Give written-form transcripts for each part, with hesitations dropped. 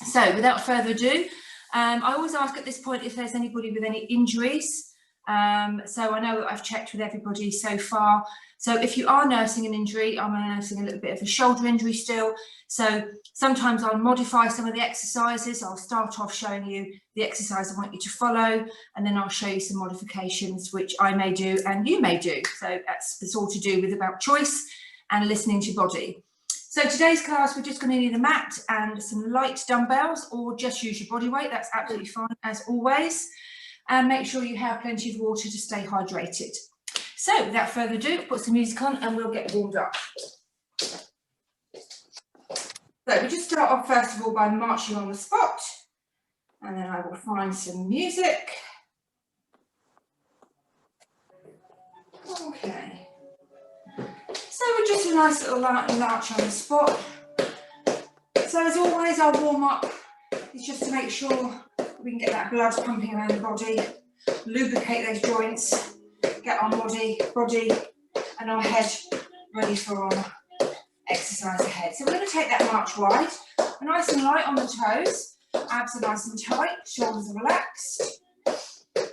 So without further ado, I always ask at this point if there's anybody with any injuries. So I know that I've checked with everybody so far. So if you are nursing an injury, I'm nursing a little bit of a shoulder injury still. So sometimes I'll modify some of the exercises. I'll start off showing you the exercise I want you to follow, and then I'll show you some modifications which I may do and you may do. So it's all to do with about choice and listening to your body. So today's class, we're just going to need a mat and some light dumbbells, or just use your body weight. That's absolutely fine as always. And make sure you have plenty of water to stay hydrated. So without further ado, put some music on and we'll get warmed up. So we just start off first of all by marching on the spot, and then I will find some music. Okay. So we're just a nice little march on the spot. So as always, our warm up is just to make sure we can get that blood pumping around the body, lubricate those joints, get our body and our head ready for our exercise ahead. So we're going to take that march wide, nice and light on the toes, abs are nice and tight, shoulders are relaxed. And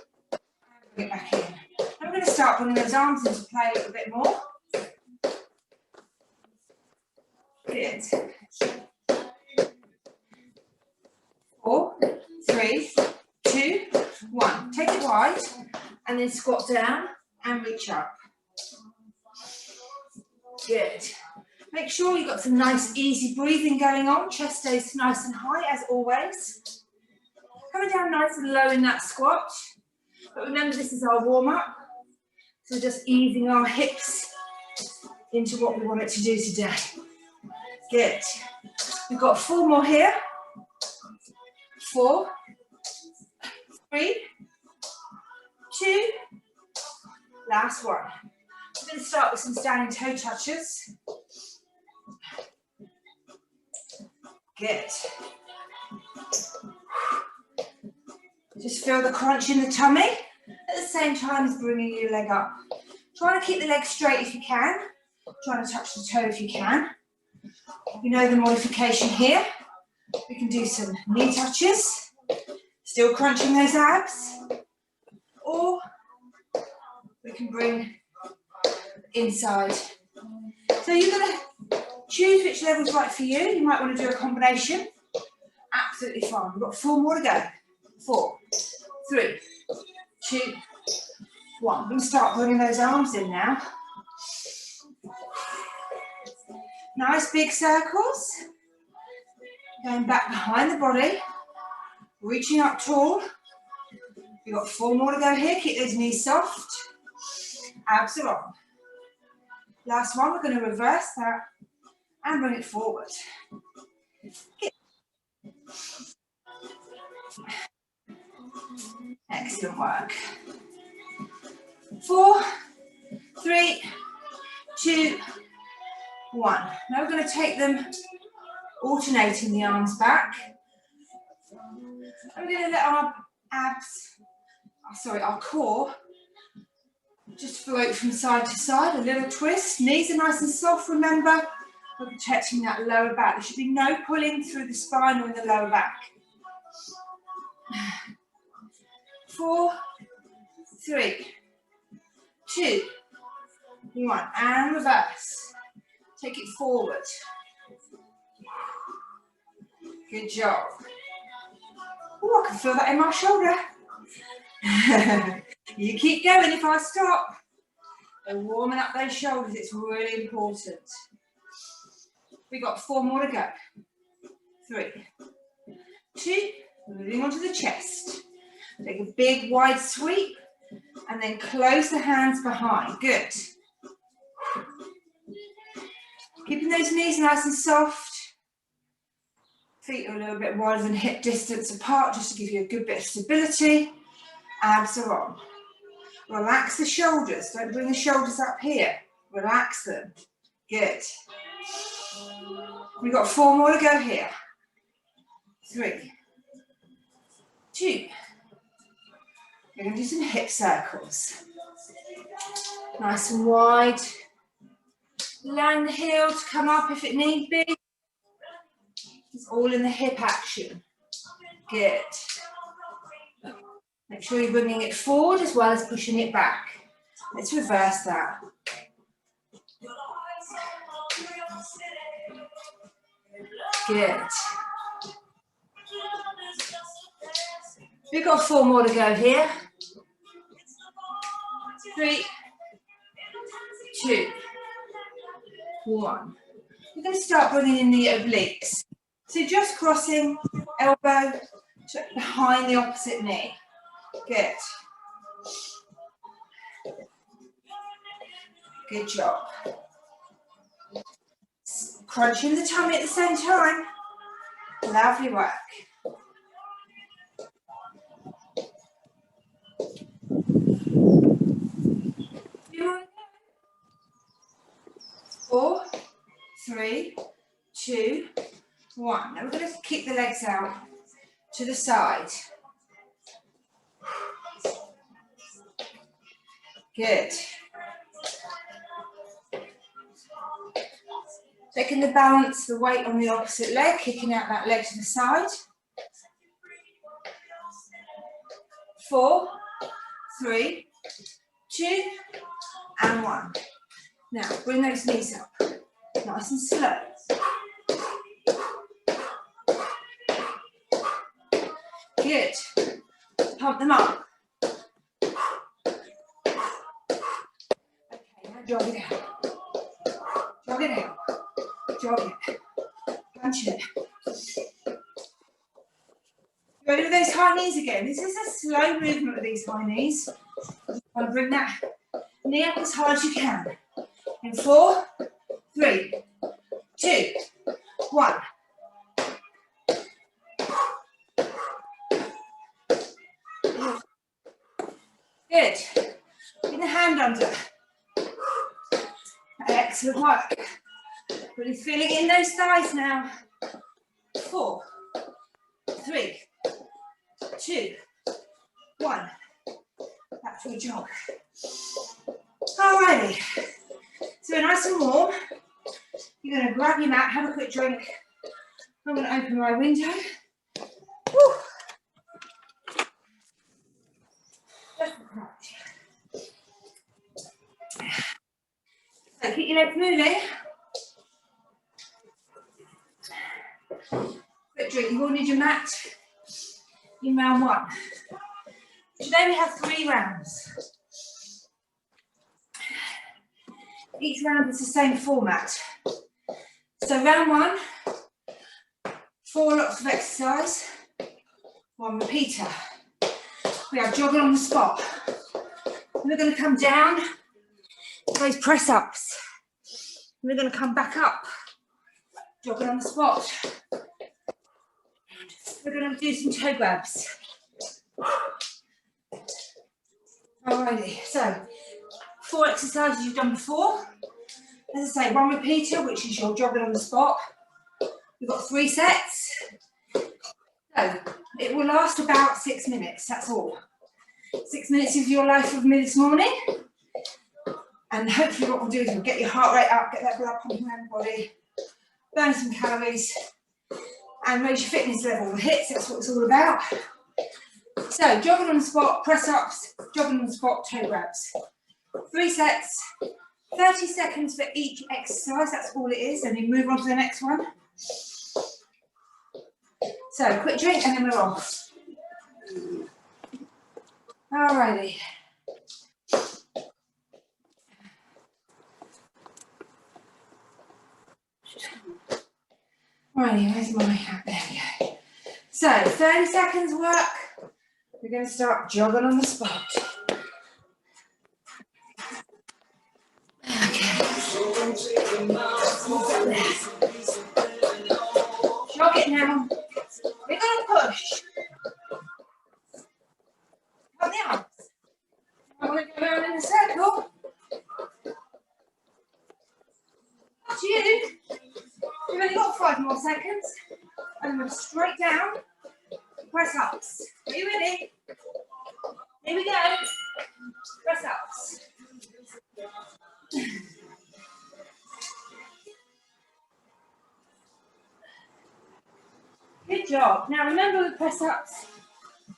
bring it back in. Then we're going to start bringing those arms into play a little bit more. Good. 4, 3, 2, 1. Take it wide and then squat down and reach up. Good. Make sure you've got some nice easy breathing going on. Chest stays nice and high as always. Coming down nice and low in that squat. But remember, this is our warm up. So just easing our hips into what we want it to do today. Good. We've got 4 more here. 4, 3, 2, last one. We're going to start with some standing toe touches. Good. Just feel the crunch in the tummy at the same time as bringing your leg up. Try to keep the leg straight if you can. Try to touch the toe if you can. You know the modification here. We can do some knee touches, still crunching those abs, or we can bring inside. So you're going to choose which level's right for you. You might want to do a combination. Absolutely fine. We've got 4 more to go. 4, 3, 2, 1. We're going to start bringing those arms in now. Nice big circles. Going back behind the body. Reaching up tall. We've got 4 more to go here. Keep those knees soft. Abs are on. Last one, we're going to reverse that and bring it forward. Excellent work. 4, 3, 2, 1. Now we're going to take them, alternating the arms back. And we're going to let our our core just float from side to side, a little twist. Knees are nice and soft, remember. We're protecting that lower back. There should be no pulling through the spine or in the lower back. 4, 3, 2, 1. And reverse. Take it forward. Good job. Oh, I can feel that in my shoulder. You keep going if I stop. They're warming up those shoulders. It's really important. We've got 4 more to go. 3, 2, moving on to the chest. Take a big wide sweep and then close the hands behind. Good. Keeping those knees nice and soft. Feet are a little bit wider than hip distance apart, just to give you a good bit of stability. Abs are on. Relax the shoulders. Don't bring the shoulders up here. Relax them. Good. We've got 4 more to go here. 3, 2. We're going to do some hip circles. Nice and wide. Allowing the heel to come up if it need be. Just It's all in the hip action. Good. Make sure you're bringing it forward as well as pushing it back. Let's reverse that. Good. We've got 4 more to go here. 3, 2, 1. We're going to start bringing in the obliques. So just crossing elbow behind the opposite knee. Good. Good job. Crunching the tummy at the same time. Lovely work. Four, 3, 2, 1. Now we're going to kick the legs out to the side. Good. Taking the balance, the weight on the opposite leg, kicking out that leg to the side. 4, 3, 2, and 1. Now, bring those knees up, nice and slow. Good. Pump them up. Okay, now jog it out. Jog it out. Jog it. Punch it. Ready with those high knees again? This is a slow movement with these high knees. You want to bring that knee up as hard as you can. In 4, 3, 2, 1. Good. Bring the hand under. Excellent work. Really feeling in those thighs now. 4, 3, 2, 1. Back to a jog. Alrighty. So we're nice and warm. You're going to grab your mat, have a quick drink. I'm going to open my window. Woo. So keep your legs moving. Quick drink. You will need your mat in round 1. Today we have 3 rounds. Each round is the same format. So round 1, 4 lots of exercise, 1 repeater. We are jogging on the spot. And we're going to come down to those press ups. And we're going to come back up, jogging on the spot. We're going to do some toe grabs. Alrighty, so 4 exercises you've done before. As I say, 1 repeater, which is your jogging on the spot. We've got 3 sets. So it will last about 6 minutes, that's all. 6 minutes of your life with me this morning. And hopefully what we'll do is we'll get your heart rate up, get that blood pumping around the body, burn some calories, and raise your fitness level. The HIIT, that's what it's all about. So jogging on the spot, press ups, jogging on the spot, toe grabs. 3 sets, 30 seconds for each exercise, that's all it is, and you move on to the next one. So quick drink and then we're off. Alrighty. Alrighty, where's my hat? There we go. So 30 seconds work. We're going to start jogging on the spot. Okay. Jog it now. We're going to push. On the arms. I want to go around in a circle. Up to you. We've only got 5 more seconds. And we're straight down. Press ups. Are you ready? Here we go. Press ups. Now remember the press ups.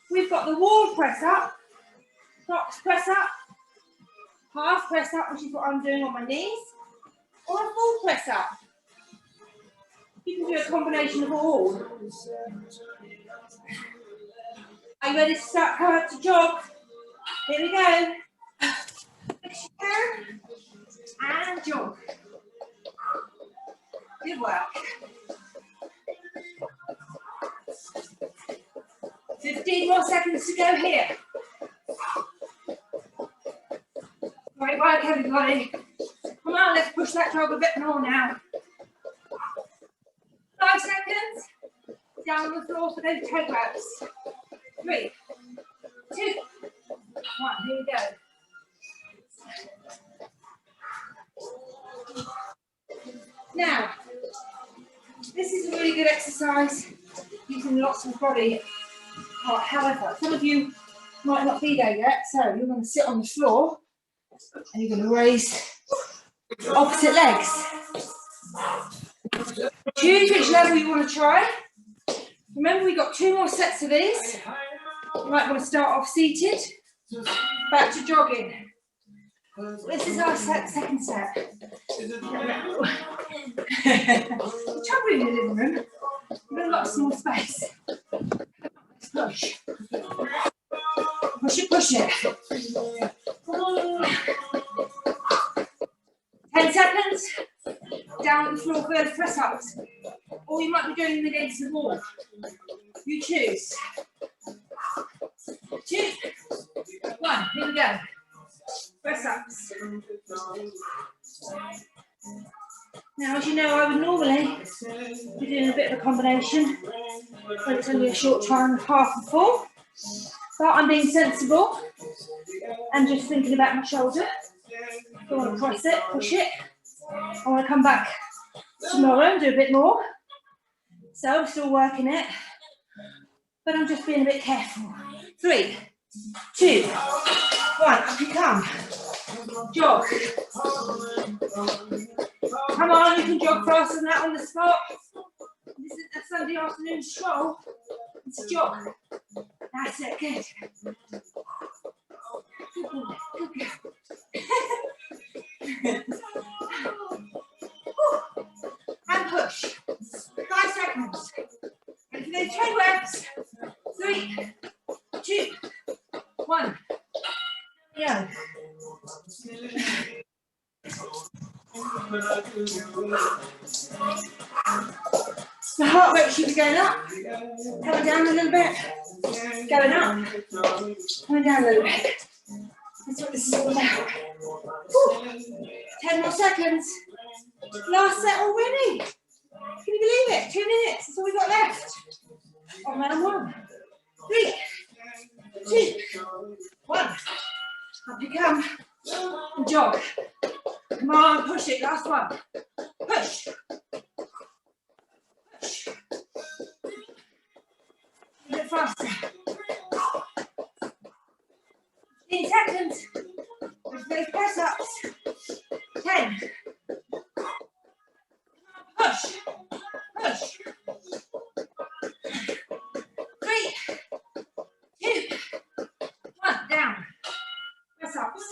We've got the wall press up, box press up, half press up, which is what I'm doing on my knees, or a full press up. You can do a combination of all. Are you ready to start coming up to jog? Here we go. Flex your hand and jog. Good work. 15 more seconds to go here. Great work, everybody. Come on, let's push that jog a bit more now. 5 seconds. Down on the floor for those toe grabs. 3, 2, 1. Here we go. Now, this is a really good exercise using lots of body part. However, some of you might not be there yet, so you're going to sit on the floor and you're going to raise opposite legs. Choose which level you want to try. Remember, we've got 2 more sets of these. You might want to start off seated, back to jogging. This is our second set. The trouble in the living room, we've got a lot of small space. Push. Push it, push it. 10 seconds. Down on the floor for those press ups. Or you might be doing them against the wall. You choose. 2, 1. Here we go. Press ups. Now, as you know, I would normally be doing a bit of a combination, but it's only a short time, half and full. But I'm being sensible and just thinking about my shoulder. I want to press it, push it. I want to come back tomorrow and do a bit more. So I'm still working it, but I'm just being a bit careful. 3, 2, 1. Up you come. Jog. Come on, you can jog faster than that on the spot. This is a Sunday afternoon stroll. It's a jog. That's it, good. Good. And push. 5 seconds. And for those toe reps. 3, 2, 1. Yeah. The heart rate should be going up, coming down a little bit, going up, coming down a little bit. That's what this is all about. Woo. 10 more seconds. Last set already. Can you believe it? 2 minutes. That's all we've got left. On round 1. 3, 2, 1. Up you come. And jog. Come on, push it. Last one. Push. Push. A bit faster. 15 seconds. With those press ups. 10. Push. Push. 3, 2, 1. Down. Press ups.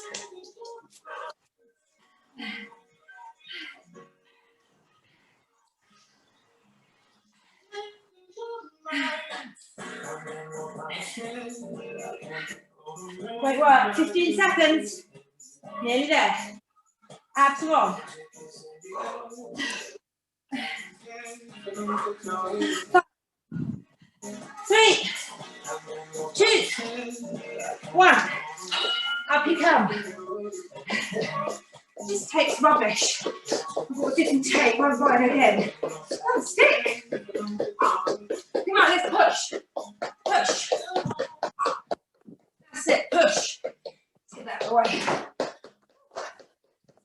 Great work. 15 seconds. Nearly there. Abs are on. 3, 2, 1. Up you come. This takes rubbish. What didn't take, one right again. Oh, stick. Come on, let's push. Push. That's it, push. Get that away.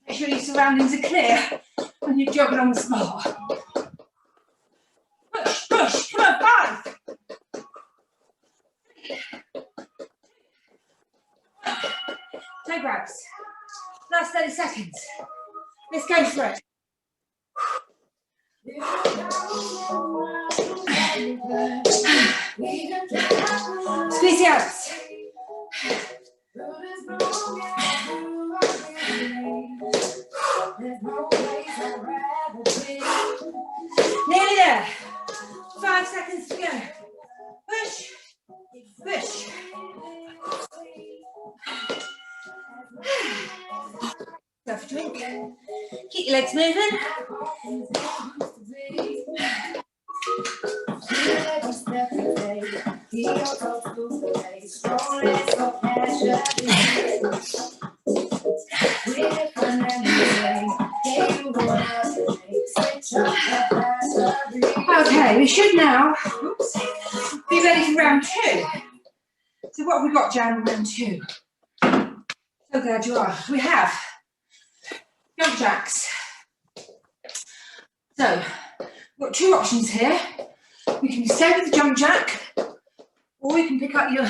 Make sure your surroundings are clear when you're jogging on the spot. Push, push. Come on, 5. 2, toe grabs. Last 30 seconds. Let's go for it. Squeeze the abs. Nearly there. 5 seconds to go. Push, push. Have a drink. Keep your legs moving. Okay, we should now be ready for round 2. So what have we got, Jan, in round 2? So glad you are. We have jump jacks. So, we've got 2 options here. We can stay with the jump jack, or you can pick up your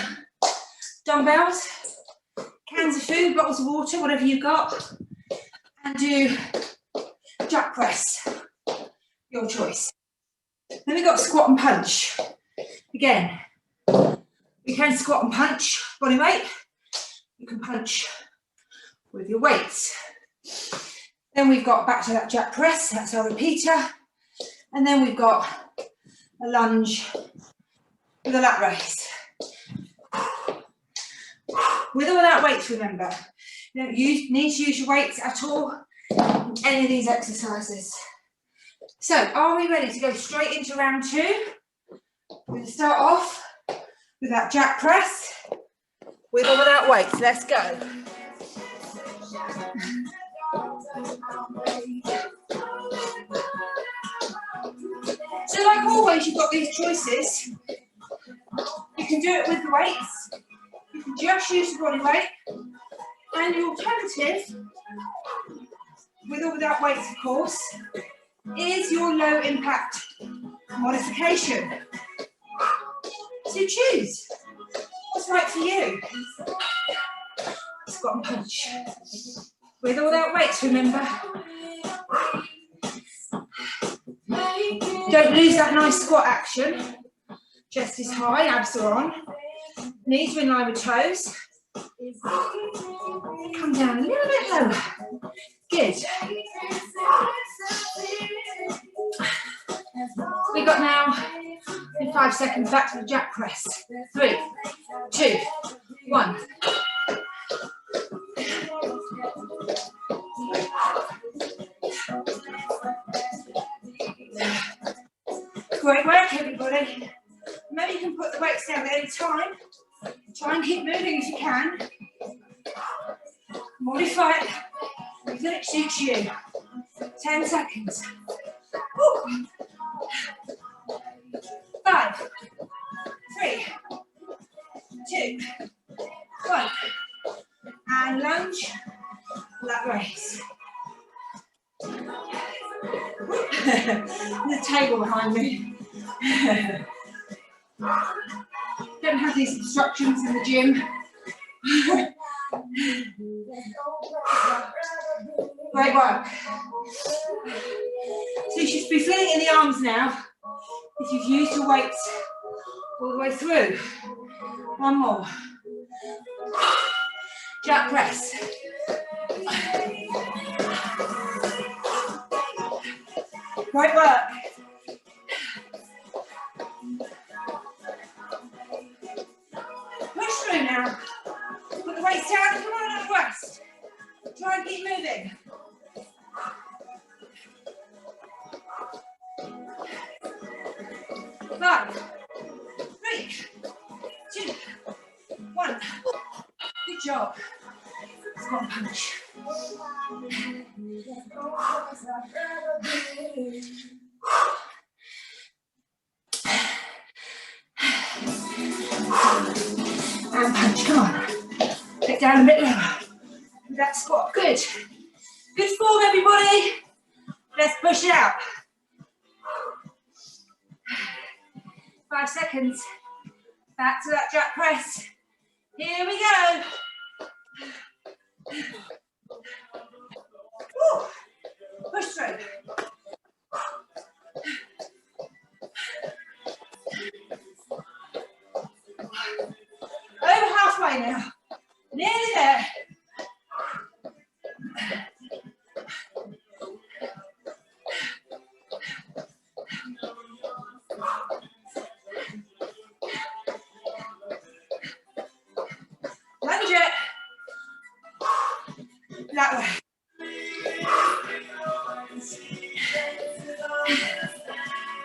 dumbbells, cans of food, bottles of water, whatever you've got, and do jack press. Your choice. Then we've got squat and punch. Again, you can squat and punch body weight. You can punch with your weights. Then we've got back to that jack press, that's our repeater. And then we've got a lunge with a lat raise. With or without weights, remember. You don't need to use your weights at all in any of these exercises. So, are we ready to go straight into round 2? We're going to start off with that jack press, with or without weights. Let's go. So, like always, you've got these choices. You can do it with the weights. You can just use the body weight. And the alternative, with or without weights, of course, is your low impact modification. So choose what's right for you. Squat and punch. With or without weights, remember. Don't lose that nice squat action. Chest is high, abs are on. Knees are in line with toes. Come down a little bit lower. Good. We got now in 5 seconds back to the jack press. 3, 2, 1. Great work, everybody. Maybe you can put the weights down at any time. Try and keep moving if you can. Modify it until it suits you. 10 seconds. Woo. 5, 3, 2, 1. And lunge, lat raise. There's a table behind me. Don't have these obstructions in the gym. Great work. So you should be feeling it in the arms now if you've used your weights all the way through. One more. Jack press. Great work. Push through now. Put the weights down and come on and rest. Try and keep moving. Five, 3, 2, 1. Good job. Squat and punch. And punch, come on. Get down a bit lower. That squat, good. Good form, everybody. Let's push it out. 5 seconds. Back to that jack press. Here we go. Woo. Push through. Over halfway now. Nearly there. Lunge it. That way.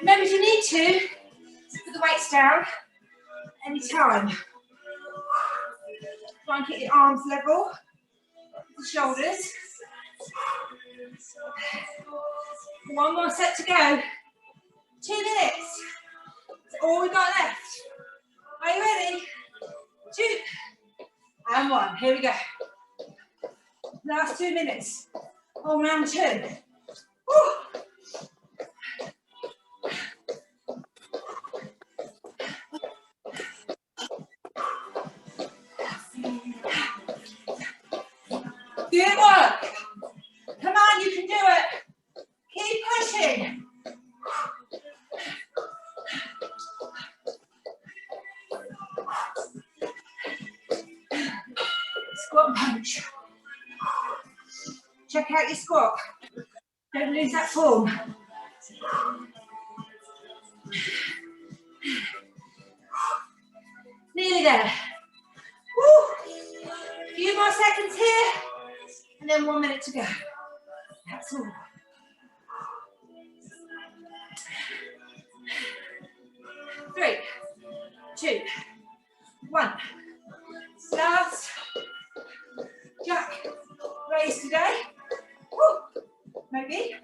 Remember, if you need to, put the weights down anytime. Try and keep your arms level, the shoulders. One more set to go. 2 minutes. That's all we've got left. Are you ready? 2 and 1. Here we go. Last 2 minutes on round 2. Woo. Good work. Come on, you can do it. Keep pushing. Squat and punch. Check out your squat. Don't lose that form. Nearly there. Woo. A few more seconds here, and then 1 minute to go. That's all. Three, 2, 1. Last. Jack. Raise today. Woo. Maybe.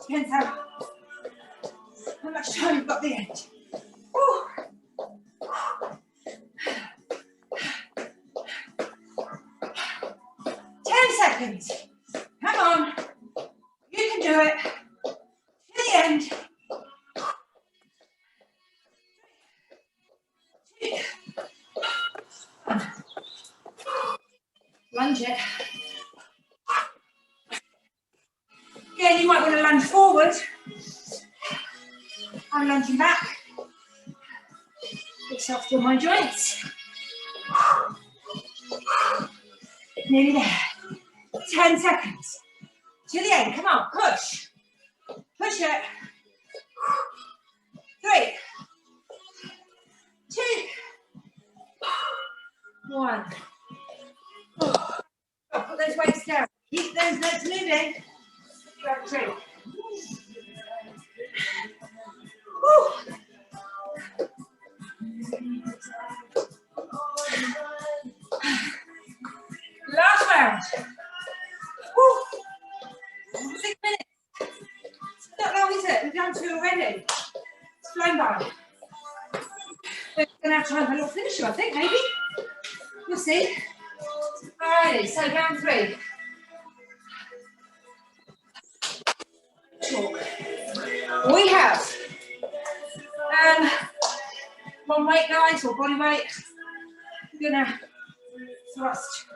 Depends how much time you've got at the end. Woo. 10 seconds. Come on. You can do it. To the end. 2. Lunge it. Again, you might want to lunge forward. I'm lunging back. Bit soft on my joints. Nearly there. 10 seconds. To the end. Come on, push. Push it. 3, 2, 1. Oh, put those weights down. Keep those legs moving. Grab a drink. Woo. Last round. Woo. 6 minutes. Not long, is it? We've done 2 already. It's flown by. We're going to have time for a little finisher, I think, maybe. We'll see. Alrighty, so round 3. Talk. We have 1 weight, guys, or body weight. We're going to thrust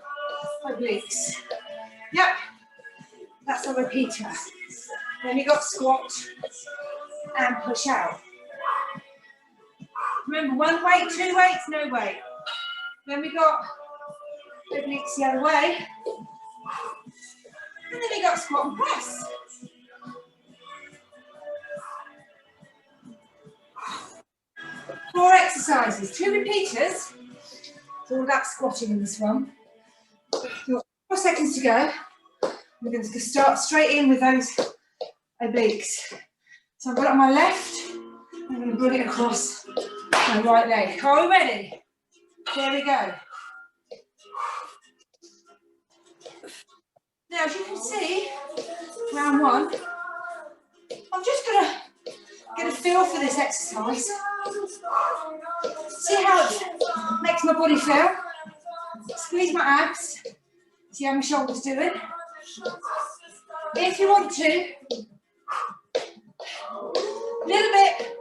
obliques. Yep, that's a repeater. Then we got squat and push out. Remember, 1 weight, 2 weights, no weight. Then we got obliques the other way. And then we got squat and press. Four exercises, 2 repeaters. It's all about squatting in this one. You've got 4 seconds to go. We're going to start straight in with those obliques. So I've got it on my left. I'm going to bring it across my right leg. Are we ready? There we go. Now, as you can see, round 1, I'm just going to get a feel for this exercise. See how it makes my body feel. Squeeze my abs. See how my shoulders doing. If you want to, a little bit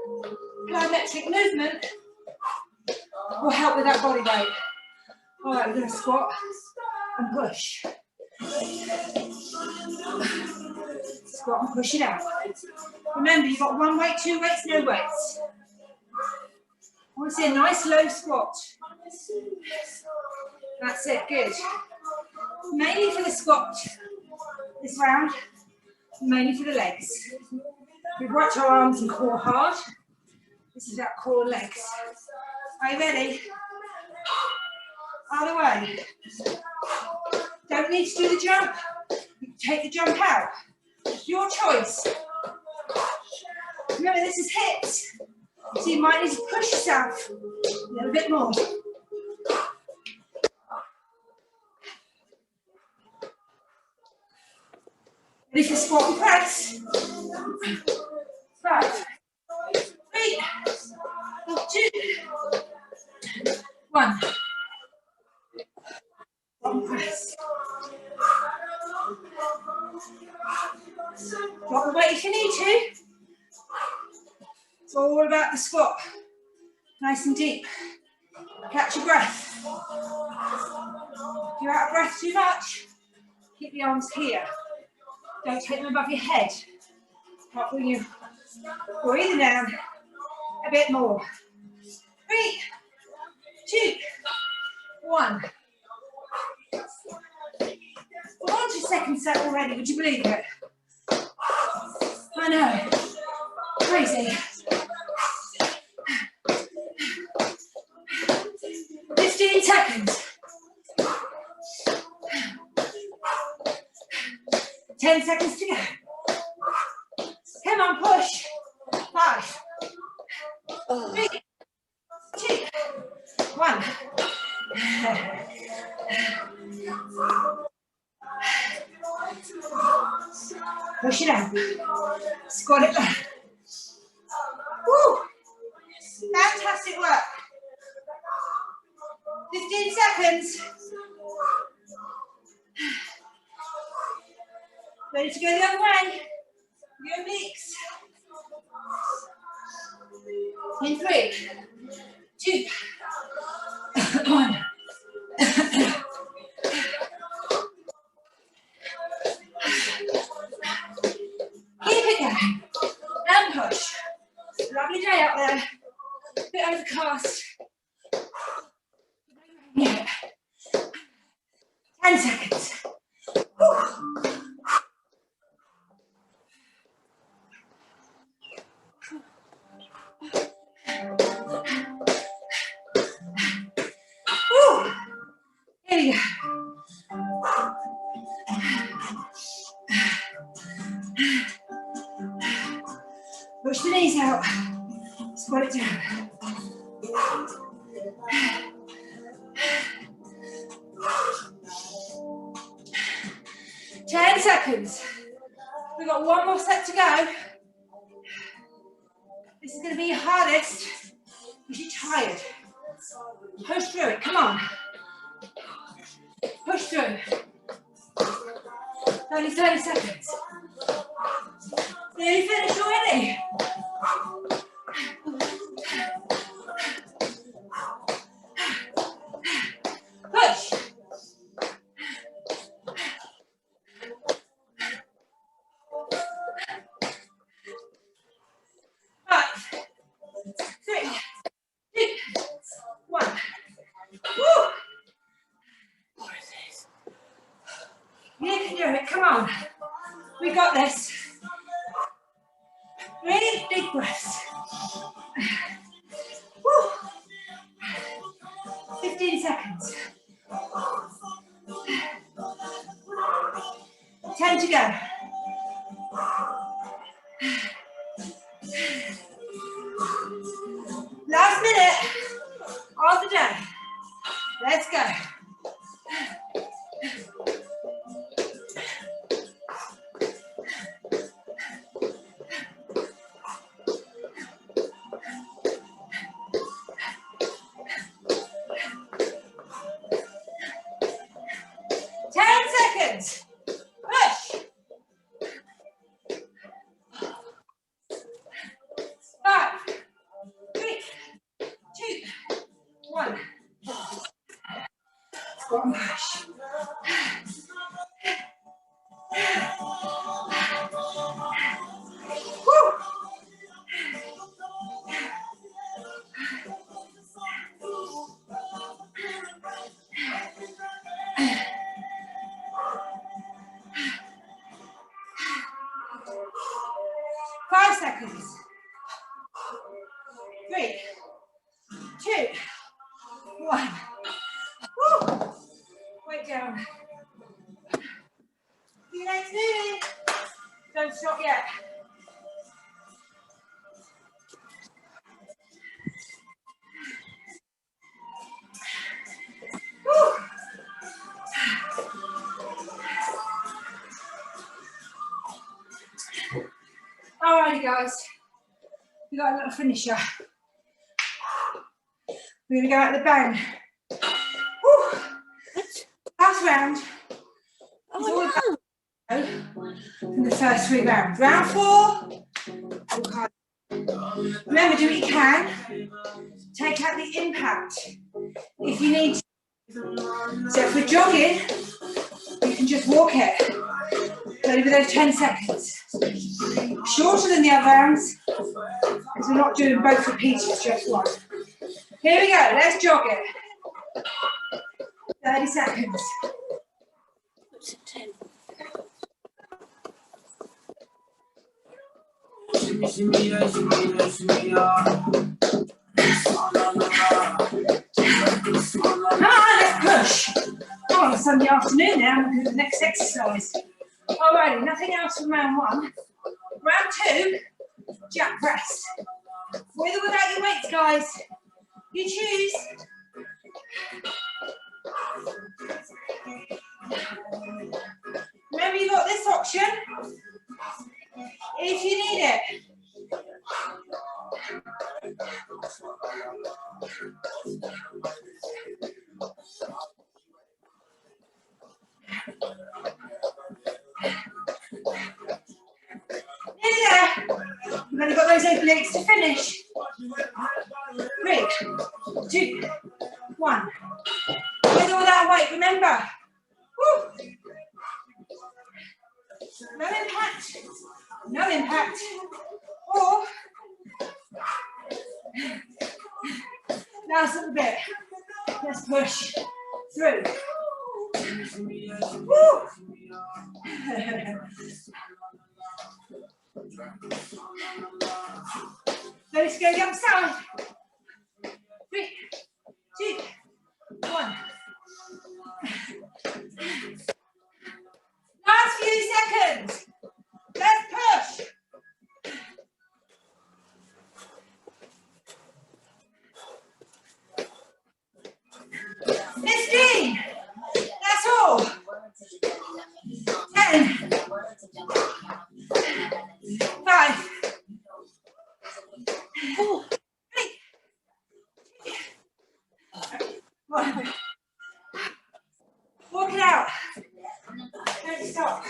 plyometric movement will help with that body weight. All right, we're going to squat and push. Squat and push it out. Remember, you've got 1 weight, 2 weights, no weights. I want to see a nice low squat. That's it, good. Mainly for the squat this round, mainly for the legs. We've worked our arms and core hard. This is our core legs. Are you ready? Other way. Don't need to do the jump. You can take the jump out. It's your choice. Remember, this is hips. So you might need to push yourself a little bit more. Ready for squat and press. 5, 3, 2, 1. Squat and press. Drop the weight if you need to. It's all about the squat. Nice and deep. Catch your breath. If you're out of breath too much, keep the arms here. Don't take them above your head. Not when you breathe down a bit more. 3, 2, 1. We're on to your second set already, would you believe it? I know. Crazy. 15 seconds. 10 seconds to go. Come on, push. 5, 3, 2, 1. Push it out. Squat it back. Woo! Fantastic work. 15 seconds. Ready to go the other way. Your obliques. In 3, 2, 1. Keep it going. And push. Lovely day out there. A bit overcast. Yeah. 10 seconds. Woo. Woo. Here you go. Push the knees out. Squat it down. 10 seconds. We've got one more set to go. This is going to be your hardest because you're tired. Push through it. Come on. Push through. Only 30 seconds. Nearly finished already. Push. Come on, we got this. Really big breaths. Woo. 15 seconds. 10 to go. Last minute of the day. Let's go. 3, 2, 1. Woo. Weight down. Your legs moving. Don't stop yet. Woo. Alrighty guys, we got a little finisher. We're gonna go out the bang. Woo. Last round. Oh no! In the first 3 rounds. Round 4. Remember, do what you can. Take out the impact if you need to. So if we're jogging, you can just walk it. Only for those 10 seconds. Shorter than the other rounds, because we're not doing both repeats, just one. Here we go, let's jog it. 30 seconds. Come on, let's push. Come on, it's Sunday afternoon now, we'll do the next exercise. Alrighty, nothing else from round 1. Round 2, jack press. With or without your weights, guys. You choose. Remember, you've got this option if you need it. Nearly there. You've only got those open legs to finish. 3, 2, 1. With or without weight, remember. Woo. No impact. No impact. Or last little bit. Let's push through. Woo. Let's go the other side. 3, 2, 1. Last few seconds. Let's push. 15. That's all. 10. 5. 4. 3. 1. Walk it out. Don't stop.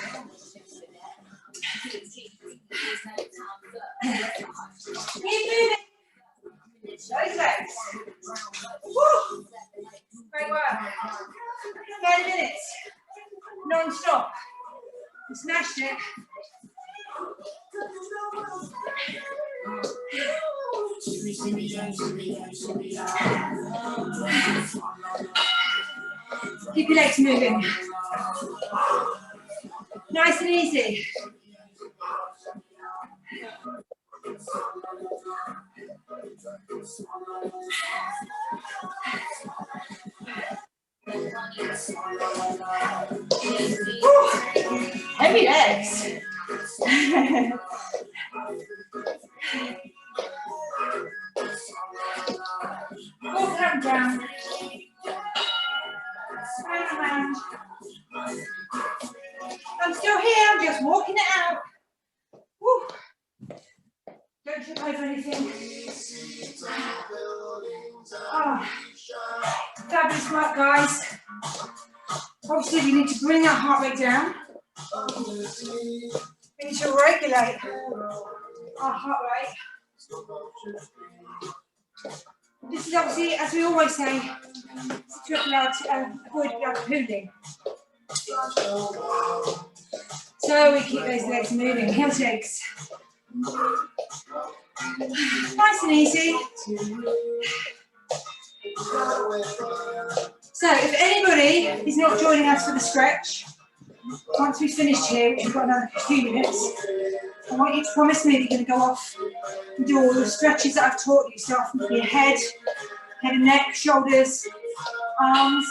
Keep moving. Those legs. Woo. Great work. 30 minutes. Non-stop. You smashed it. Keep your legs moving. Nice and easy. Woo. Heavy legs. Walk up and down. Round and round. I'm still here, I'm just walking it out. Woo. Don't trip over anything. Oh. Fabulous work, guys. Obviously, we need to bring that heart rate down. We need to regulate our heart rate. This is obviously, as we always say, to avoid blood pooling. So we keep those legs moving. Heel shakes. Nice and easy. So if anybody is not joining us for the stretch, once we've finished here, which we've got another few minutes, I want you to promise me that you're going to go off and do all the stretches that I've taught you, starting from your head and neck, shoulders, arms,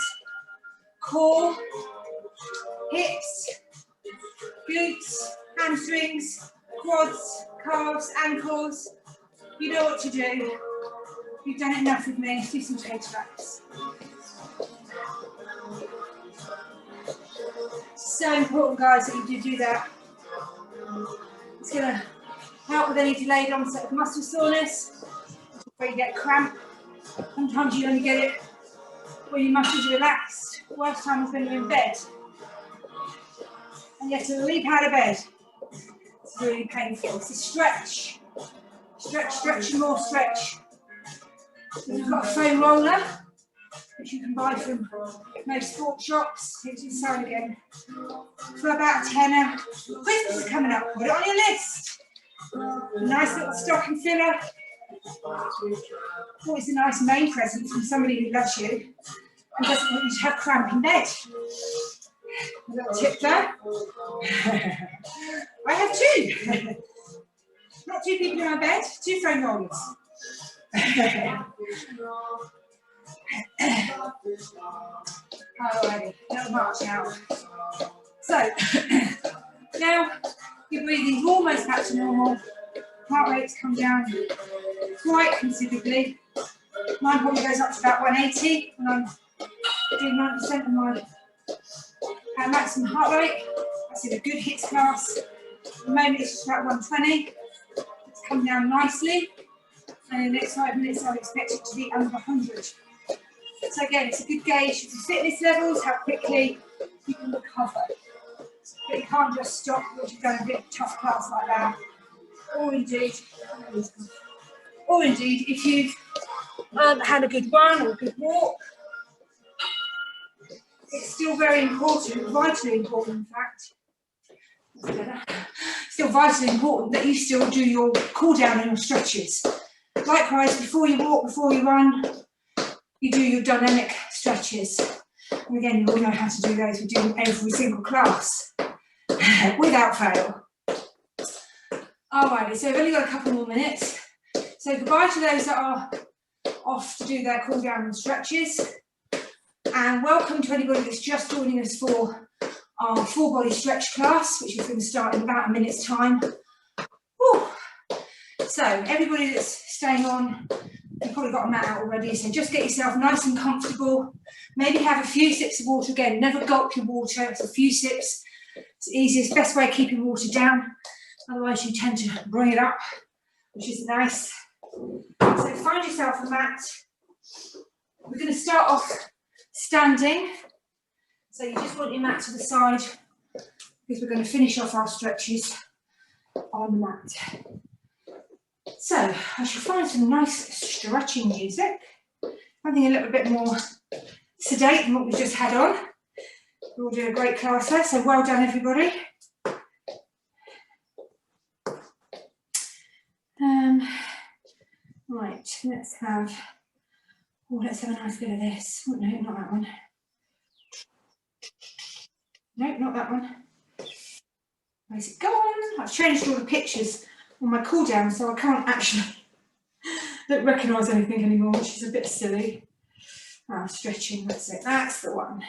core, hips, glutes, hamstrings, quads, calves, ankles. You know what to do. You've done it enough with me. Do some toe taps. So important, guys, that you do that. It's going to help with any delayed onset of muscle soreness, where you get cramp. Sometimes you only get it when your muscles are relaxed. The worst time is when you're in bed. And you have to leap out of bed. It's really painful. It's a stretch. Stretch, stretch, and more stretch. So we've got a foam roller, which you can buy from most sport shops. It's inside again. For about a tenner. Christmas is coming up. Put it on your list. A nice little stocking filler. Always a nice main present from somebody who loves you and doesn't want you to have cramp in bed. A little tip there. I have two. Not two people in my bed, two foam rollers. Alrighty, little march now. So, now your breathing's almost back to normal. Heart rate's come down quite considerably. Mine probably goes up to about 180 when I'm doing 90% of my maximum heart rate. That's in a good HIIT class. At the moment it's just about 120. It's come down nicely. And in the next 5 minutes I expect it to be under 100. So again, it's a good gauge of the fitness levels, how quickly you can recover. But you can't just stop once you've done a bit tough class like that. Or indeed, if you've had a good run or a good walk, it's still very important, vitally important in fact, still vitally important that you still do your cool down and your stretches. Likewise, before you walk, before you run, you do your dynamic stretches. And again, you all know how to do those. We do them every single class, without fail. Alrighty, so we've only got a couple more minutes. So goodbye to those that are off to do their cool down and stretches. And welcome to anybody that's just joining us for our full body stretch class, which is going to start in about a minute's time. Whew. So everybody that's staying on, you've probably got a mat out already, so just get yourself nice and comfortable. Maybe have a few sips of water again. Never gulp your water, it's a few sips. It's the easiest, best way of keeping water down. Otherwise you tend to bring it up, which is nice. So find yourself a mat. We're going to start off standing. So you just want your mat to the side because we're going to finish off our stretches on the mat. So I shall find some nice stretching music. Something a little bit more sedate than what we just had on. We'll do a great class there, so well done everybody. Right, let's have a nice bit of this. Oh, no, not that one. No, not that one. Where's it gone? I've changed all the pictures on my cool down, so I can't actually don't recognise anything anymore, which is a bit silly. Stretching, that's it, that's the one.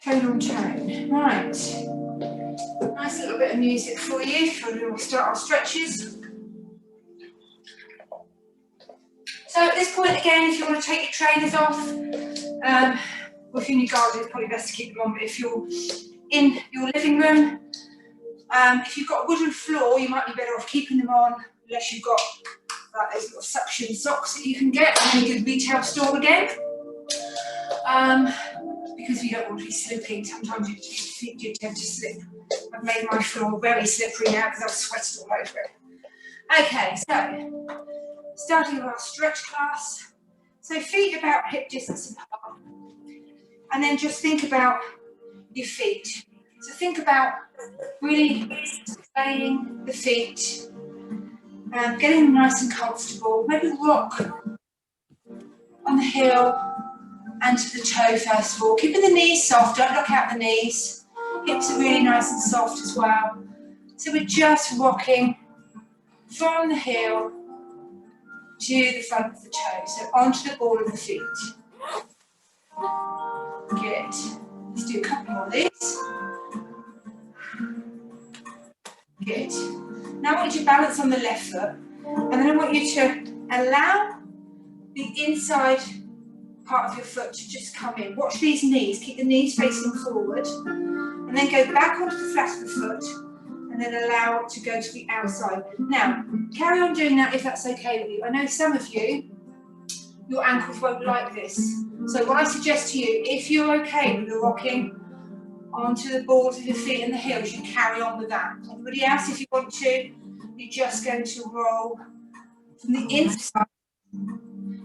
Tone on tone. Right. Nice little bit of music for you. We'll start our stretches. So at this point again, if you want to take your trainers off, or if you're in your garden, it's probably best to keep them on, but if you're in your living room, if you've got a wooden floor, you might be better off keeping them on, unless you've got those little suction socks that you can get from any good retail store again. Because you don't want to be slipping, sometimes your feet do tend to slip. I've made my floor very slippery now because I've sweated all over it. Okay, so starting with our stretch class. So feet about hip distance apart. And then just think about your feet. So think about really staying the feet, getting them nice and comfortable. Maybe rock on the heel and to the toe first of all. Keeping the knees soft, don't lock out the knees. Hips are really nice and soft as well. So we're just rocking from the heel to the front of the toe, so onto the ball of the feet. Good. Let's do a couple more of these. Good. Now I want you to balance on the left foot, and then I want you to allow the inside part of your foot to just come in. Watch these knees, keep the knees facing forward, and then go back onto the flat of the foot, and then allow it to go to the outside. Now, carry on doing that if that's okay with you. I know some of you, your ankles won't like this. So what I suggest to you, if you're okay with the rocking onto the balls of your feet and the heels, you carry on with that. Everybody else, if you want to, you're just going to roll from the inside.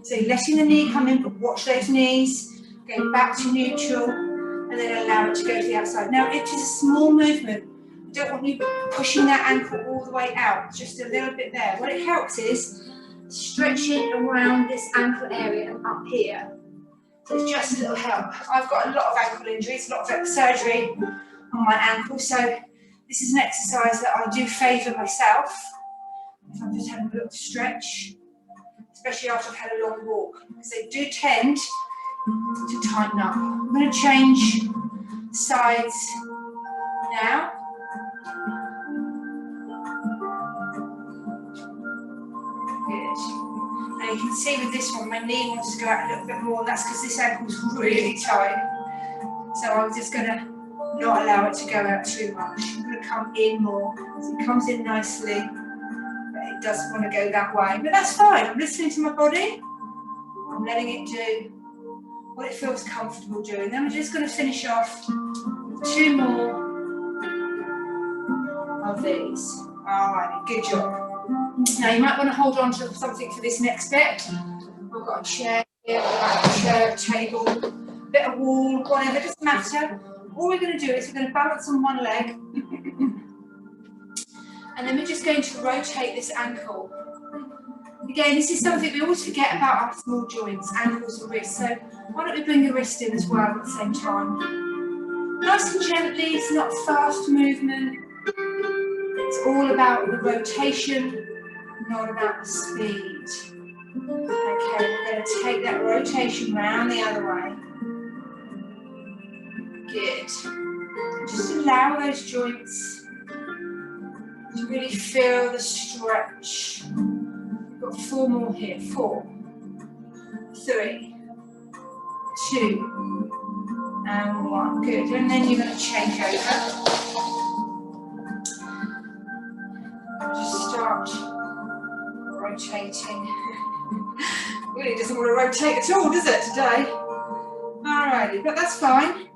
So you're letting the knee come in, but watch those knees, go back to neutral, and then allow it to go to the outside. Now, it is a small movement. I don't want you pushing that ankle all the way out, just a little bit there. What it helps is stretching around this ankle area and up here. So it's just a little help. I've got a lot of ankle injuries, a lot of surgery on my ankle, so this is an exercise that I do favour myself if I'm just having a little stretch, especially after I've had a long walk, because they do tend to tighten up. I'm going to change sides now. Good. Now you can see with this one, my knee wants to go out a little bit more, and that's because this ankle's really tight. So I'm just going to not allow it to go out too much. I'm going to come in more. So it comes in nicely, but it doesn't want to go that way. But that's fine. I'm listening to my body. I'm letting it do what it feels comfortable doing. Then we're just going to finish off with 2 more of these. All right, good job. Now you might want to hold on to something for this next bit. I've got a chair here, a chair, table, bit of wall, whatever, it doesn't matter. All we're going to do is we're going to balance on one leg, and then we're just going to rotate this ankle. Again, this is something we always forget about our small joints, ankles and wrists, so why don't we bring the wrist in as well at the same time. Nice and gently, it's not a fast movement. It's all about the rotation, not about the speed. Okay, we're going to take that rotation round the other way. Good. Just allow those joints to really feel the stretch. We've got 4 more here. 4, 3, 2, and 1. Good. And then you're going to change over. Just start rotating. Really doesn't want to rotate at all, does it, today? Alrighty, but that's fine.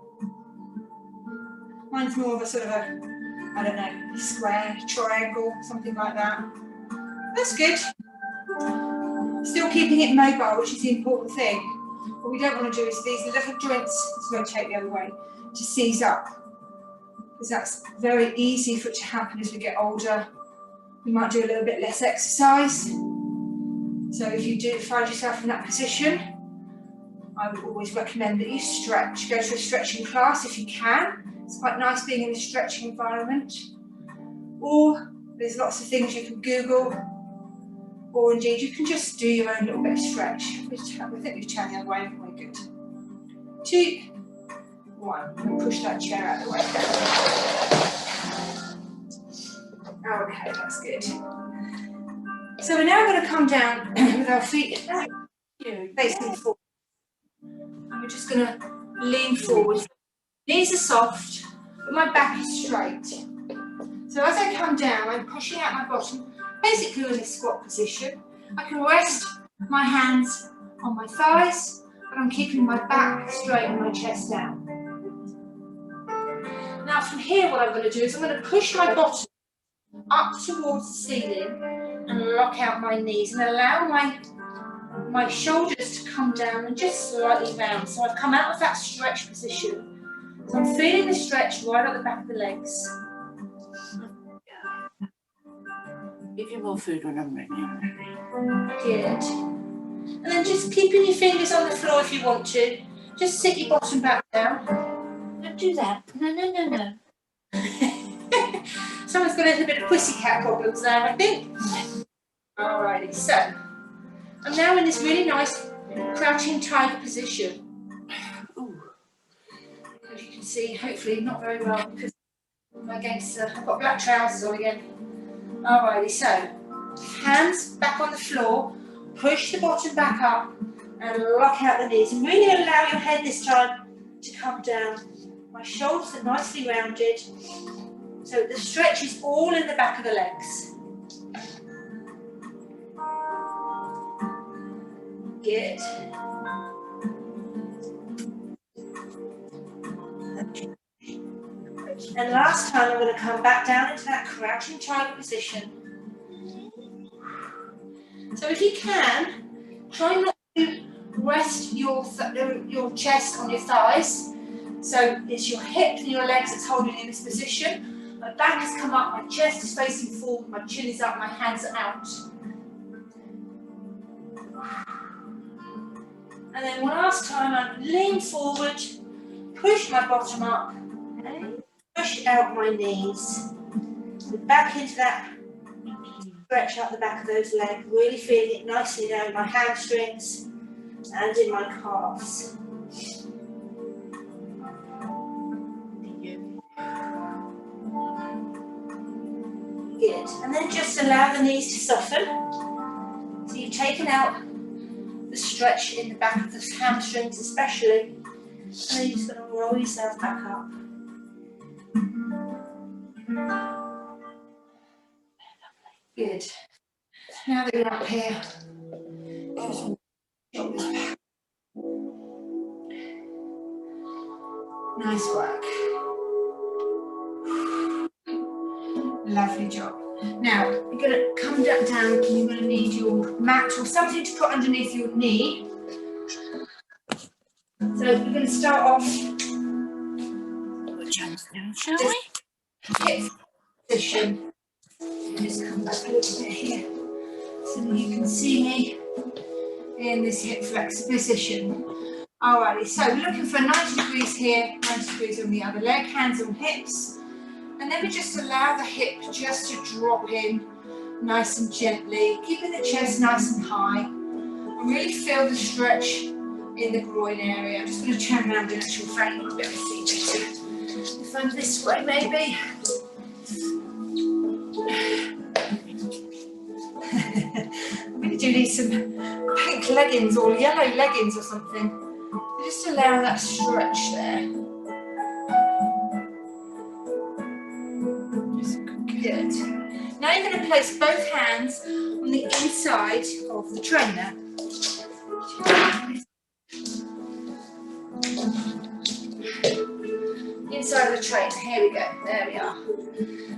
Mine's more of a sort of a, I don't know, square, triangle, something like that. That's good. Still keeping it mobile, which is the important thing. What we don't want to do is these little joints, let's rotate the other way, to seize up. Because that's very easy for it to happen as we get older. We might do a little bit less exercise. So if you do find yourself in that position, I would always recommend that you stretch. Go to a stretching class if you can. It's quite nice being in a stretching environment. Or there's lots of things you can Google. Or indeed, you can just do your own little bit of stretch. I think we've turned the other way, haven't we? Good. 2, 1. And push that chair out of the way. Okay, that's good. So we're now going to come down with our feet facing forward. And we're just going to lean forward. Knees are soft, but my back is straight. So as I come down, I'm pushing out my bottom, basically in a squat position. I can rest my hands on my thighs, but I'm keeping my back straight and my chest down. Now from here, what I'm going to do is I'm going to push my bottom up towards the ceiling and lock out my knees and allow my shoulders to come down and just slightly round. So I've come out of that stretch position. So I'm feeling the stretch right at the back of the legs. Give you more food when I'm ready. Good. And then just keeping your fingers on the floor if you want to. Just sit your bottom back down. Don't do that. No. Someone's got a little bit of pussycat problems there, I think. Alrighty, so I'm now in this really nice crouching tiger position. Ooh. As you can see, hopefully not very well because I'm against, I've got black trousers on again. Alrighty, so hands back on the floor, push the bottom back up and lock out the knees. And really allow your head this time to come down. My shoulders are nicely rounded. So the stretch is all in the back of the legs. Good. And last time I'm going to come back down into that crouching tiger position. So if you can, try not to rest your chest on your thighs. So it's your hips and your legs that's holding in this position. My back has come up, my chest is facing forward, my chin is up, my hands are out. And then last time I lean forward, push my bottom up, push out my knees. Back into that stretch out the back of those legs, really feeling it nicely down in my hamstrings and in my calves. Good. And then just allow the knees to soften. So you've taken out the stretch in the back of the hamstrings especially. And then you're just going to roll yourself back up. Good. Now that you're up here, shoulders back. Nice work. Lovely job. Now, you're going to come down and you're going to need your mat or something to put underneath your knee. So we're going to start off. Shall we? Hip position. Just come back a little bit here so that you can see me in this hip flex position. Alrighty, so we're looking for 90 degrees here, 90 degrees on the other leg, hands on hips. And then we just allow the hip just to drop in nice and gently, keeping the chest nice and high. And really feel the stretch in the groin area. I'm just going to turn around in actual fact, you might be able to see better. If I'm this way maybe. I'm going to do these some pink leggings or yellow leggings or something. Just allow that stretch there. Good. Now you're going to place both hands on the inside of the trainer. Inside of the trainer. Here we go. There we are.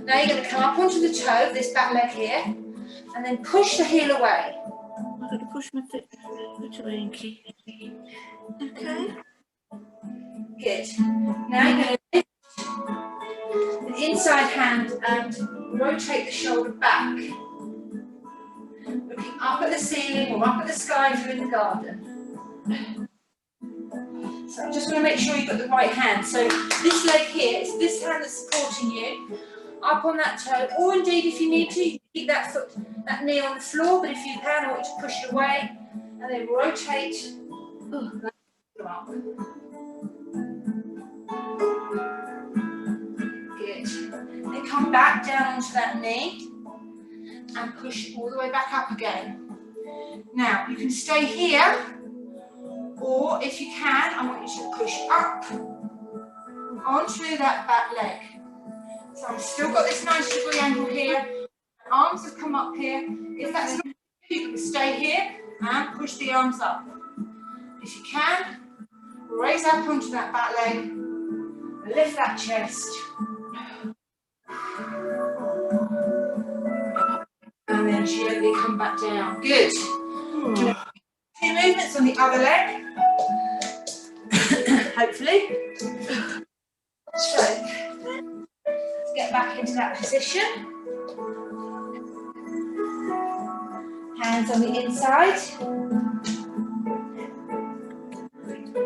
Now you're going to come up onto the toe, this back leg here, and then push the heel away. I'm going to push my foot away, Inky. Okay. Good. Now you're going to lift the inside hand and rotate the shoulder back. Looking up at the ceiling or up at the sky if you're in the garden. So I'm just going to make sure you've got the right hand. So this leg here, it's this hand that's supporting you. Up on that toe, or indeed if you need to, you keep that foot, that knee on the floor, but if you can, I want you to push it away and then rotate up. Good. Then come back down onto that knee and push all the way back up again. Now, you can stay here, or if you can, I want you to push up onto that back leg. So I've still got this 90-degree angle here. Arms have come up here. If that's not you can stay here and push the arms up. If you can, raise up onto that back leg. Lift that chest. And then gently come back down. Good. 2 movements on the other leg. Hopefully. So, let's get back into that position. Hands on the inside.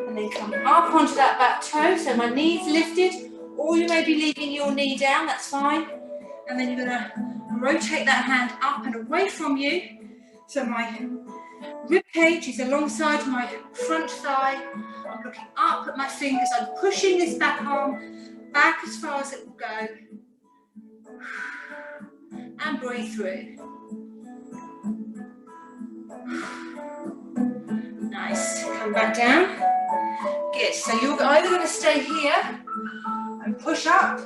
And then come up onto that back toe. So my knees lifted or you may be leaving your knee down, that's fine. And then you're gonna rotate that hand up and away from you. So my rib cage is alongside my front thigh. I'm looking up at my fingers. I'm pushing this back arm back as far as it will go. And breathe through. Nice. Come back down. Good. So you're either going to stay here and push up,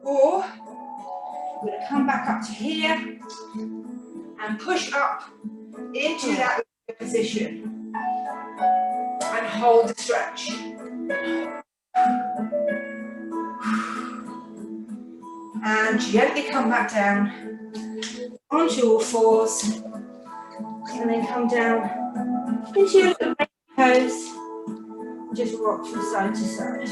or you're going to come back up to here and push up into that position and hold the stretch. And gently come back down onto all fours, and then come down into your little pose. Just rock from side to side.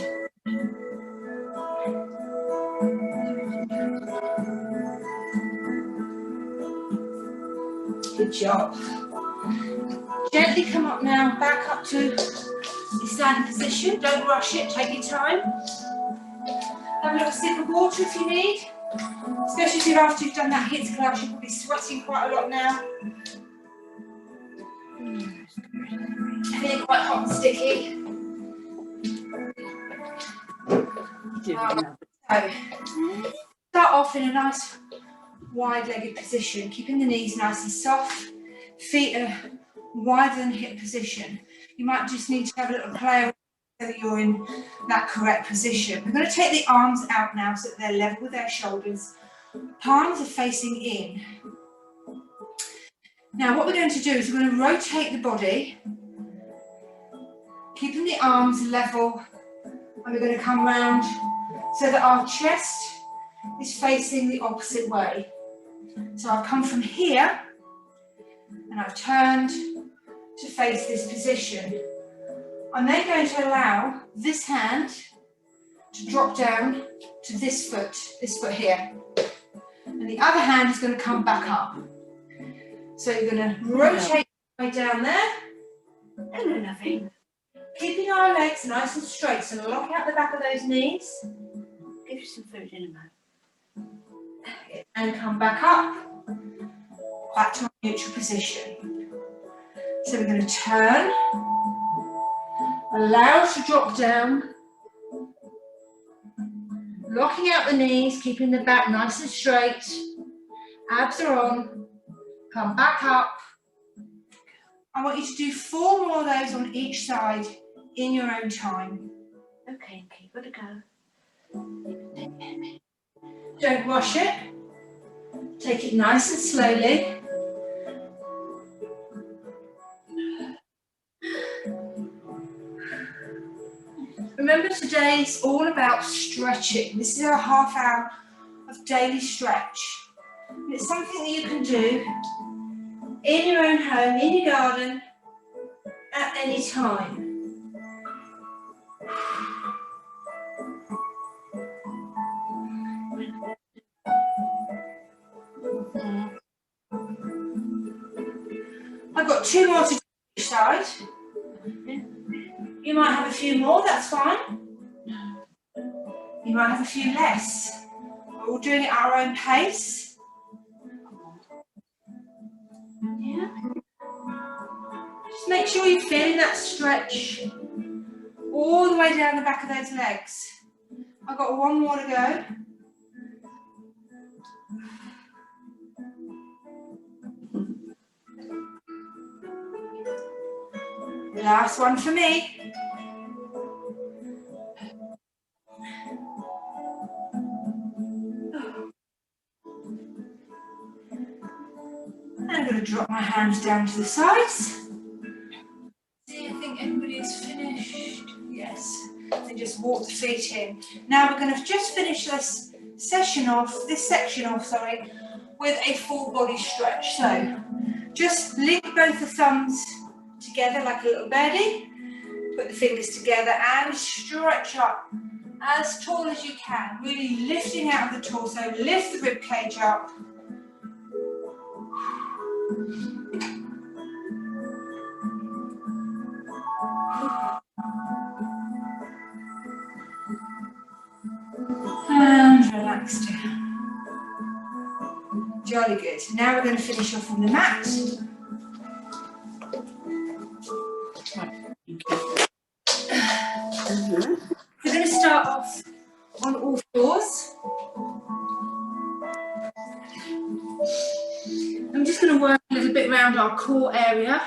Good job. Gently come up now, back up to your standing position. Don't rush it, take your time. Have a little sip of water if you need. Especially if after you've done that HIIT class, you'll be sweating quite a lot now. Feeling quite hot and sticky. So, start off in a nice wide-legged position, keeping the knees nice and soft. Feet are wider than hip position. You might just need to have a little play so that you're in that correct position. We're going to take the arms out now so that they're level with their shoulders. Palms are facing in. Now what we're going to do is we're going to rotate the body, keeping the arms level, and we're going to come round so that our chest is facing the opposite way. So I've come from here and I've turned to face this position. I'm then going to allow this hand to drop down to this foot here. And the other hand is going to come back up. So you're going to rotate way down there. Hello, loving. Keeping our legs nice and straight, so lock out the back of those knees. Give you some food in a moment. And come back up, back to our neutral position. So we're going to turn, allow to drop down, locking out the knees, keeping the back nice and straight. Abs are on, come back up. I want you to do 4 more of those on each side in your own time. Okay, got to go. Don't rush it. Take it nice and slowly. Remember, today's all about stretching. This is our half hour of daily stretch. And it's something that you can do in your own home, in your garden, at any time. I've got 2 more to do each side. You might have a few more, that's fine. You might have a few less. We're all doing it at our own pace. Yeah. Just make sure you're feeling that stretch all the way down the back of those legs. I've got 1 more to go. Last one for me. I'm going to drop my hands down to the sides. See, I think everybody is finished. Yes. And just walk the feet in. Now we're going to just finish this section off, with a full body stretch. So just link both the thumbs together like a little birdie. Put the fingers together and stretch up as tall as you can. Really lifting out of the torso. Lift the rib cage up. relaxed. Jolly good. Now we're going to finish off on the mat. We're going to start off on all fours. I'm just going to work a little bit around our core area.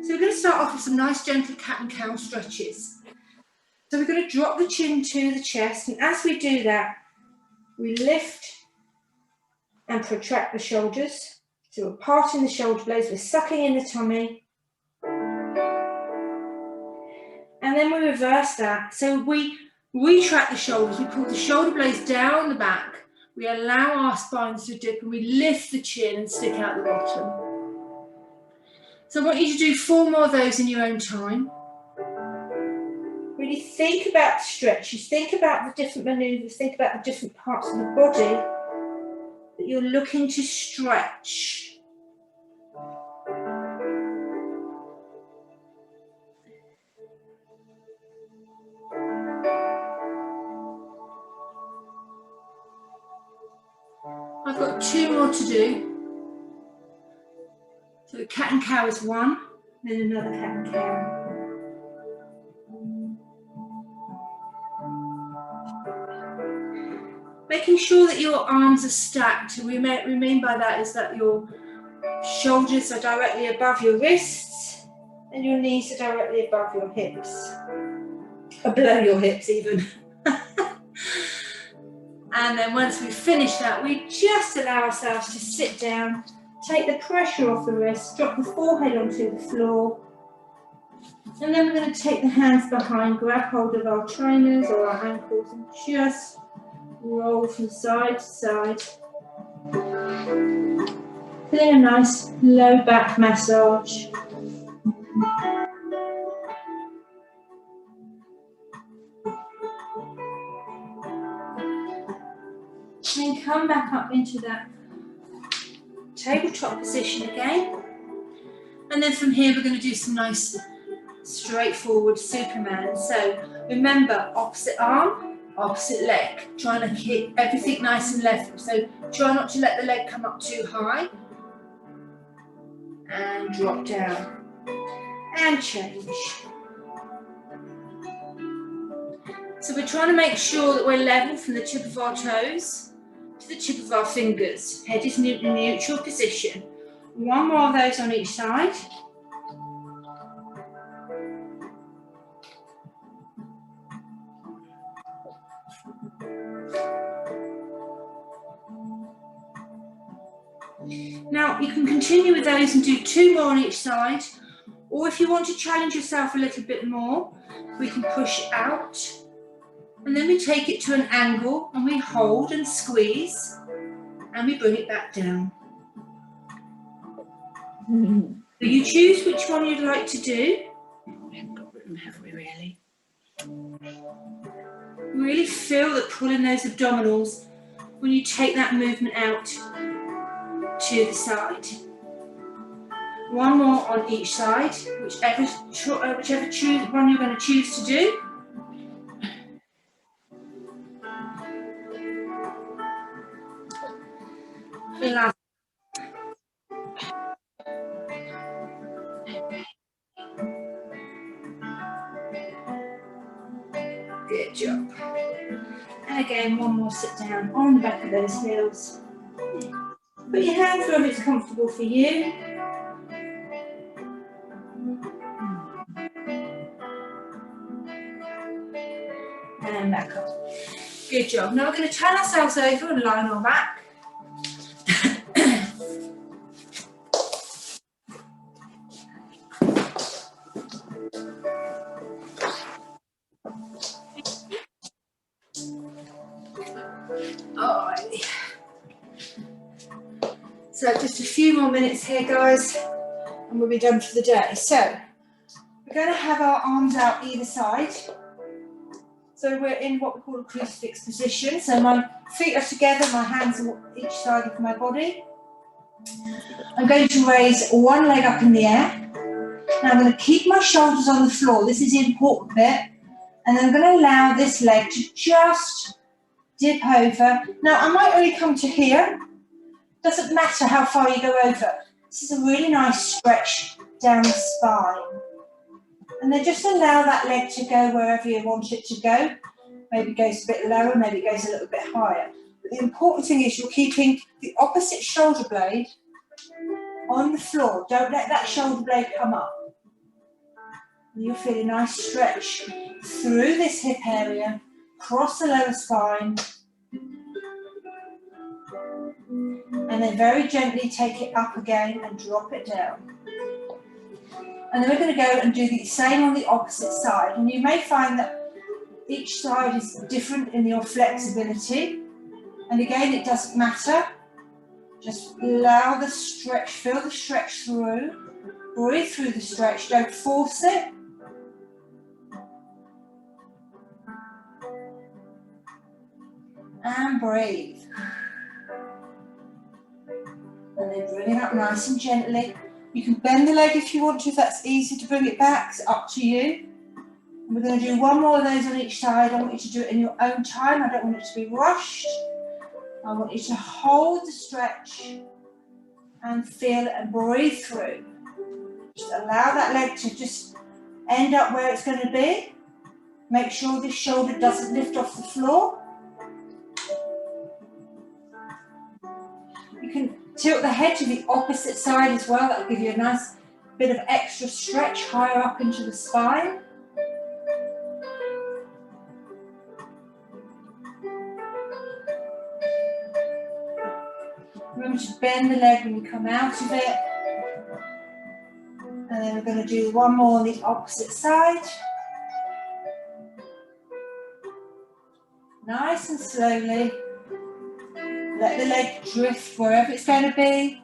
So we're going to start off with some nice gentle cat and cow stretches. So we're going to drop the chin to the chest, and as we do that, we lift and protract the shoulders. So we're parting the shoulder blades, we're sucking in the tummy. And then we reverse that. So we retract the shoulders, we pull the shoulder blades down the back, we allow our spines to dip, and we lift the chin and stick out the bottom. So I want you to do 4 more of those in your own time. Really think about the stretches, think about the different manoeuvres, think about the different parts of the body that you're looking to stretch. I've got 2 more to do. So the cat and cow is 1, then another cat and cow. Making sure that your arms are stacked. And we mean by that is that your shoulders are directly above your wrists and your knees are directly above your hips. Or below your hips even. And then once we finish that, we just allow ourselves to sit down, take the pressure off the wrists, drop the forehead onto the floor. And then we're going to take the hands behind, grab hold of our trainers or our ankles and just roll from side to side. Feeling a nice low back massage. Then come back up into that tabletop position again. And then from here we're going to do some nice straightforward Superman. So remember, opposite arm, opposite leg, trying to keep everything nice and level. So try not to let the leg come up too high. And drop down. And change. So we're trying to make sure that we're level from the tip of our toes to the tip of our fingers. Head is in a neutral position. 1 more of those on each side. Now you can continue with those and do 2 more on each side, or if you want to challenge yourself a little bit more, we can push out and then we take it to an angle and we hold and squeeze and we bring it back down. So you choose which one you'd like to do. We haven't got room, have we really? Really feel that pulling those abdominals when you take that movement out to the side. 1 more on each side, whichever one you're going to choose to do. Last. Good job. And again, 1 more sit down on the back of those heels. Put your hands wherever it's comfortable for you. And back up. Good job. Now we're going to turn ourselves over and lie on our back. Alrighty. So just a few more minutes here, guys, and we'll be done for the day. So we're going to have our arms out either side. So we're in what we call a crucifix position. So my feet are together, my hands are each side of my body. I'm going to raise 1 leg up in the air. Now I'm going to keep my shoulders on the floor. This is the important bit. And then I'm going to allow this leg to just dip over. Now I might only come to here. Doesn't matter how far you go over. This is a really nice stretch down the spine. And then just allow that leg to go wherever you want it to go. Maybe it goes a bit lower, maybe it goes a little bit higher. But the important thing is you're keeping the opposite shoulder blade on the floor. Don't let that shoulder blade come up. And you'll feel a nice stretch through this hip area, across the lower spine, and then very gently take it up again and drop it down. And then we're going to go and do the same on the opposite side. And you may find that each side is different in your flexibility. And again, it doesn't matter. Just allow the stretch, feel the stretch through. Breathe through the stretch, don't force it. And breathe. And then bring it up nice and gently. You can bend the leg if you want to, if that's easy to bring it back, it's up to you. And we're going to do one more of those on each side. I want you to do it in your own time. I don't want it to be rushed. I want you to hold the stretch and feel it and breathe through. Just allow that leg to just end up where it's going to be. Make sure this shoulder doesn't lift off the floor. You can tilt the head to the opposite side as well. That'll give you a nice bit of extra stretch higher up into the spine. Remember to bend the leg when you come out of it. And then we're going to do one more on the opposite side. Nice and slowly. Let the leg drift wherever it's going to be.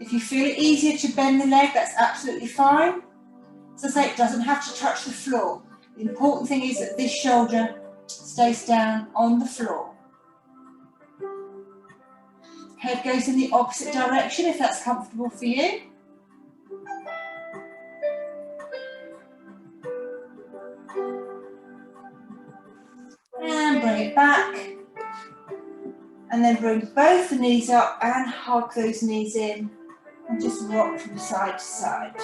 If you feel it easier to bend the leg, that's absolutely fine. As I say, it doesn't have to touch the floor. The important thing is that this shoulder stays down on the floor. Head goes in the opposite direction if that's comfortable for you. And bring it back. And then bring both the knees up and hug those knees in and just rock from side to side.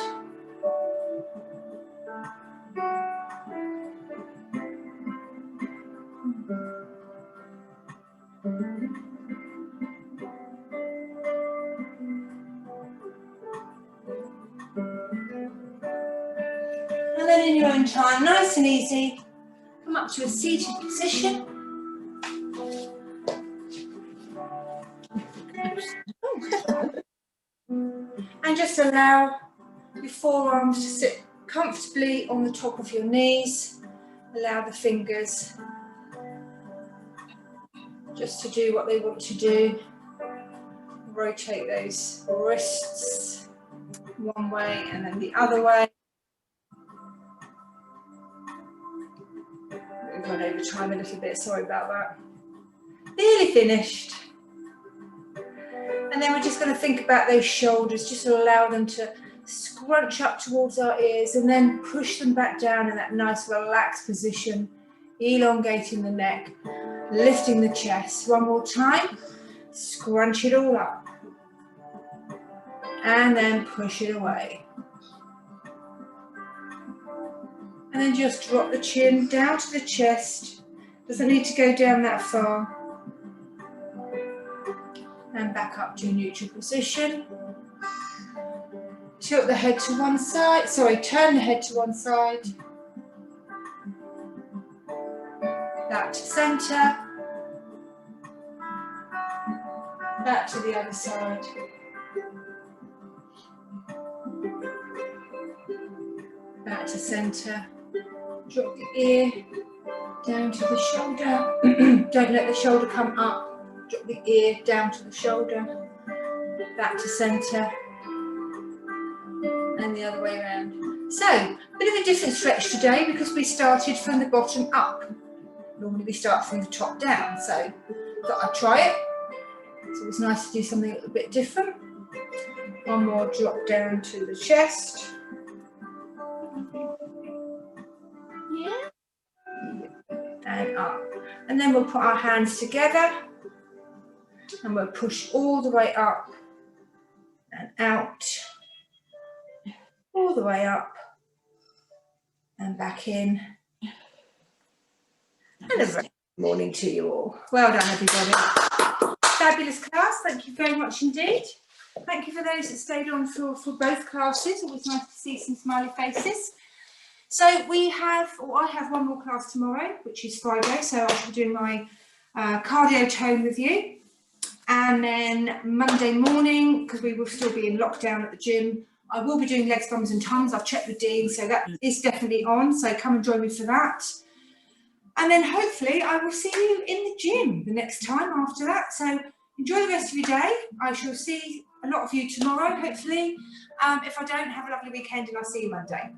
And then in your own time, nice and easy, come up to a seated position. And just allow your forearms to sit comfortably on the top of your knees. Allow the fingers just to do what they want to do. Rotate those wrists one way and then the other way. We've gone over time a little bit, sorry about that. Nearly finished. And then we're just going to think about those shoulders, just to allow them to scrunch up towards our ears and then push them back down in that nice relaxed position, elongating the neck, lifting the chest. One more time, scrunch it all up and then push it away. And then just drop the chin down to the chest, doesn't need to go down that far. And back up to neutral position. Tilt the head to one side, turn the head to one side. Back to centre. Back to the other side. Back to centre. Drop the ear down to the shoulder. Don't let the shoulder come up. Drop the ear down to the shoulder, back to centre, and the other way around. So, a bit of a different stretch today because we started from the bottom up. Normally we start from the top down, so thought I'd try it. It's always nice to do something a little bit different. One more drop down to the chest. Yeah. And up. And then we'll put our hands together and we'll push all the way up and out, all the way up and back in. And a very good morning to you all. Well done, everybody. Fabulous class. Thank you very much indeed. Thank you for those that stayed on for both classes. Always nice to see some smiley faces. So we have, or I have one more class tomorrow, which is Friday. So I'll be doing my cardio tone with you. And then Monday morning, because we will still be in lockdown at the gym, I will be doing legs, bums and tums. I've checked with Dean, so that is definitely on. So come and join me for that. And then hopefully I will see you in the gym the next time after that. So enjoy the rest of your day. I shall see a lot of you tomorrow, hopefully. If I don't, have a lovely weekend and I'll see you Monday.